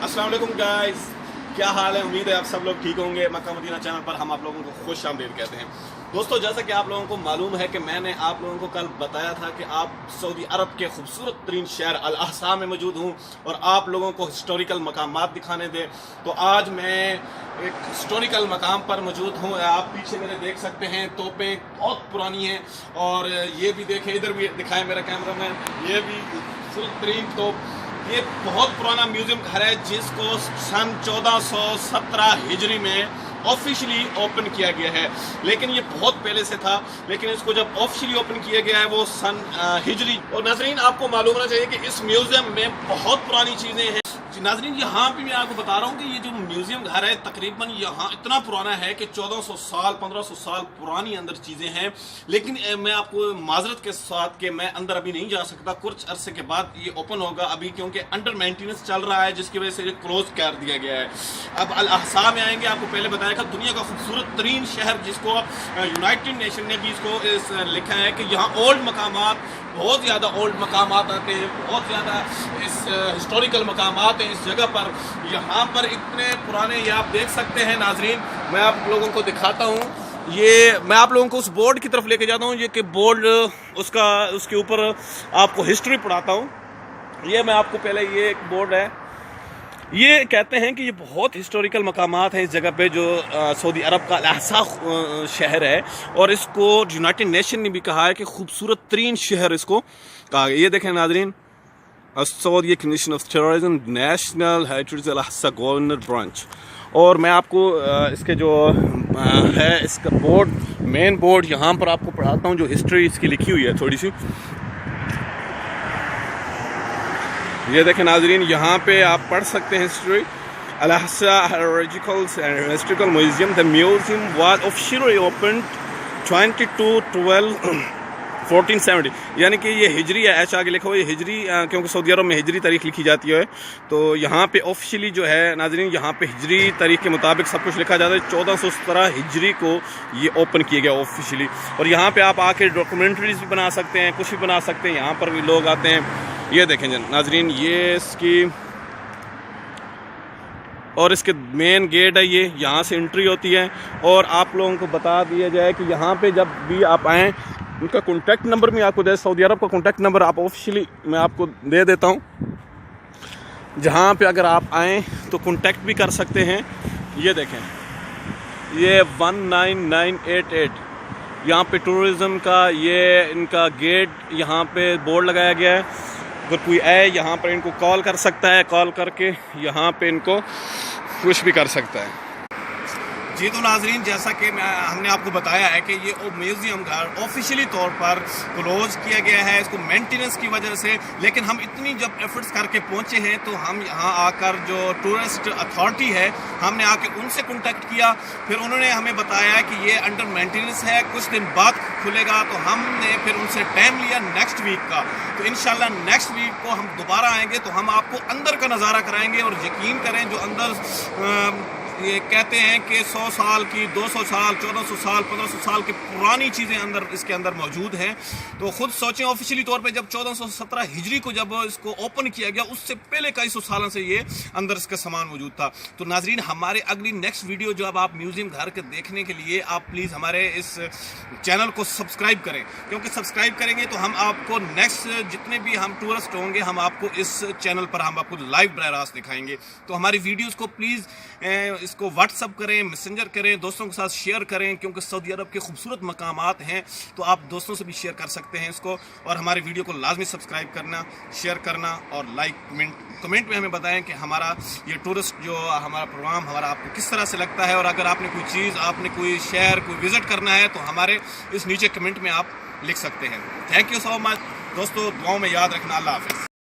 अस्सलाम वालेकुम गाइस, क्या हाल है। उम्मीद है आप सब लोग ठीक होंगे। मक्का मदीना चैनल पर हम आप लोगों को खुश आमदीद कहते हैं। दोस्तों, जैसा कि आप लोगों को मालूम है कि मैंने आप लोगों को कल बताया था कि आप सऊदी अरब के खूबसूरत तरीन शहर अल अहसा में मौजूद हूँ और आप लोगों को हिस्टोरिकल मकामात दिखाने दे। तो आज मैं एक हिस्टोरिकल मकाम पर मौजूद हूँ। आप पीछे मेरे देख सकते हैं, तोपें बहुत पुरानी हैं और ये भी देखें, इधर भी दिखाएं मेरा कैमरा मैन, ये भी खूबसूरत तरीन तोप। ये बहुत पुराना म्यूजियम घर है जिसको सन 1417 हिजरी में ऑफिशियली ओपन किया गया है, लेकिन ये बहुत पहले से था। लेकिन इसको जब ऑफिशियली ओपन किया गया है वो सन हिजरी। और नाजरीन, आपको मालूम होना चाहिए कि इस म्यूजियम में बहुत पुरानी चीज़ें हैं। नाजरीन, यहाँ पे मैं आपको बता रहा हूँ कि ये जो म्यूजियम घर है तकरीबन यहाँ इतना पुराना है कि 1400 साल 1500 साल पुरानी अंदर चीज़ें हैं। लेकिन मैं आपको माजरत के साथ कि मैं अंदर अभी नहीं जा सकता, कुछ अरसे के बाद ये ओपन होगा अभी, क्योंकि अंडर मेंटेनेंस चल रहा है जिसकी वजह से ये क्लोज कर दिया गया है। अब अल अहसा में आएंगे, आपको पहले बताया था दुनिया का खूबसूरत तरीन शहर, जिसको यूनाइटेड नेशन ने भी इसको लिखा है कि यहाँ ओल्ड मकामात, बहुत ज़्यादा ओल्ड मकामात आते हैं, बहुत ज़्यादा इस हिस्टोरिकल मकामात हैं इस जगह पर। यहाँ पर इतने पुराने, ये आप देख सकते हैं नाजरीन, मैं आप लोगों को दिखाता हूँ। ये मैं आप लोगों को उस बोर्ड की तरफ लेके जाता हूँ, ये कि बोर्ड उसके ऊपर आपको हिस्ट्री पढ़ाता हूँ। ये मैं आपको पहले, ये एक बोर्ड है, ये कहते हैं कि ये बहुत हिस्टोरिकल मकामात हैं इस जगह पे, जो सऊदी अरब का अहसा शहर है और इसको यूनाइटेड नेशन ने भी कहा है कि खूबसूरत तरीन शहर इसको कहा गया। ये देखें नाजरीन, Saudi commission of terrorism national heritage Al Ahsa governor branch. और मैं आपको इसके जो है इसका बोर्ड, मेन बोर्ड यहाँ पर आपको पढ़ाता हूँ, जो हिस्ट्री इसकी लिखी हुई है थोड़ी सी। ये देखें नाजरीन, यहाँ पे आप पढ़ सकते हैं history. Al Ahsa historical museum, the museum was officially open 22/12/1470। यानी कि ये हिजरी है, ऐसा आगे लिखा हुआ है हिजरी, क्योंकि सऊदी अरब में हिजरी तारीख लिखी जाती है। तो यहाँ पे ऑफिशियली जो है नाजरीन, यहाँ पे हिजरी तारीख के मुताबिक सब कुछ लिखा जाता है। 1417 हिजरी को ये ओपन किया गया ऑफिशियली। और यहाँ पे आप आके डॉक्यूमेंट्रीज भी बना सकते हैं, कुछ भी बना सकते हैं। यहाँ पर भी लोग आते हैं। ये देखें नाजरीन, ये इसकी और इसके मेन गेट है, ये यहाँ से एंट्री होती है। और आप लोगों को बता दिया जाए कि यहाँ पे जब भी आप आएँ, उनका कॉन्टैक्ट नंबर भी आपको दे, सऊदी अरब का कॉन्टैक्ट नंबर आप ऑफिशियली मैं आपको दे देता हूँ, जहाँ पे अगर आप आएँ तो कॉन्टैक्ट भी कर सकते हैं। ये देखें, ये 19988 यहाँ पे टूरिज़म का ये इनका गेट, यहाँ पे बोर्ड लगाया गया है। अगर कोई आए यहाँ पर इनको कॉल कर सकता है, कॉल करके यहाँ पे इनको कुछ भी कर सकता है। जी तो नाजरीन, जैसा कि हमने आपको बताया है कि ये म्यूज़ियम घर ऑफिशियली तौर पर क्लोज किया गया है इसको मेंटेनेंस की वजह से। लेकिन हम इतनी जब एफर्ट्स करके पहुंचे हैं तो हम यहाँ आकर जो टूरिस्ट अथॉरिटी है, हमने आके उनसे कांटेक्ट किया। फिर उन्होंने हमें बताया कि ये अंडर मेंटेनेंस है, कुछ दिन बाद खुलेगा। तो हमने फिर उनसे टाइम लिया नेक्स्ट वीक का। तो इंशाल्लाह नेक्स्ट वीक को हम दोबारा आएंगे तो हम आपको अंदर का नज़ारा कराएंगे। और यकीन करें, जो अंदर ये कहते हैं कि 100 साल की, 200 साल, 1400 साल, 1500 साल की पुरानी चीज़ें अंदर इसके अंदर मौजूद हैं। तो खुद सोचें, ऑफिशियली तौर पे जब 1417 हिजरी को जब इसको ओपन किया गया, उससे पहले कई सौ सालों से ये अंदर इसका सामान मौजूद था। तो नाजरीन, हमारे अगली नेक्स्ट वीडियो जो अब आप म्यूज़ियम घर के देखने के लिए आप प्लीज़ हमारे इस चैनल को सब्सक्राइब करें, क्योंकि सब्सक्राइब करेंगे तो हम आपको नेक्स्ट जितने भी हम टूरिस्ट होंगे, हम आपको इस चैनल पर हम आपको लाइव बराह रास्त दिखाएंगे। तो हमारी वीडियोज़ को प्लीज़ इसको व्हाट्सअप करें, मैसेंजर करें, दोस्तों के साथ शेयर करें, क्योंकि सऊदी अरब के खूबसूरत मकामात हैं। तो आप दोस्तों से भी शेयर कर सकते हैं इसको। और हमारी वीडियो को लाजमी सब्सक्राइब करना, शेयर करना और लाइक कमेंट में हमें बताएं कि हमारा ये टूरिस्ट जो हमारा प्रोग्राम हमारा आपको किस तरह से लगता है। और अगर आपने कोई चीज़, आपने कोई शहर, कोई विज़िट करना है तो हमारे इस नीचे कमेंट में आप लिख सकते हैं। थैंक यू सो मच दोस्तों, दुआओं में याद रखना। अल्लाह हाफ़िज़।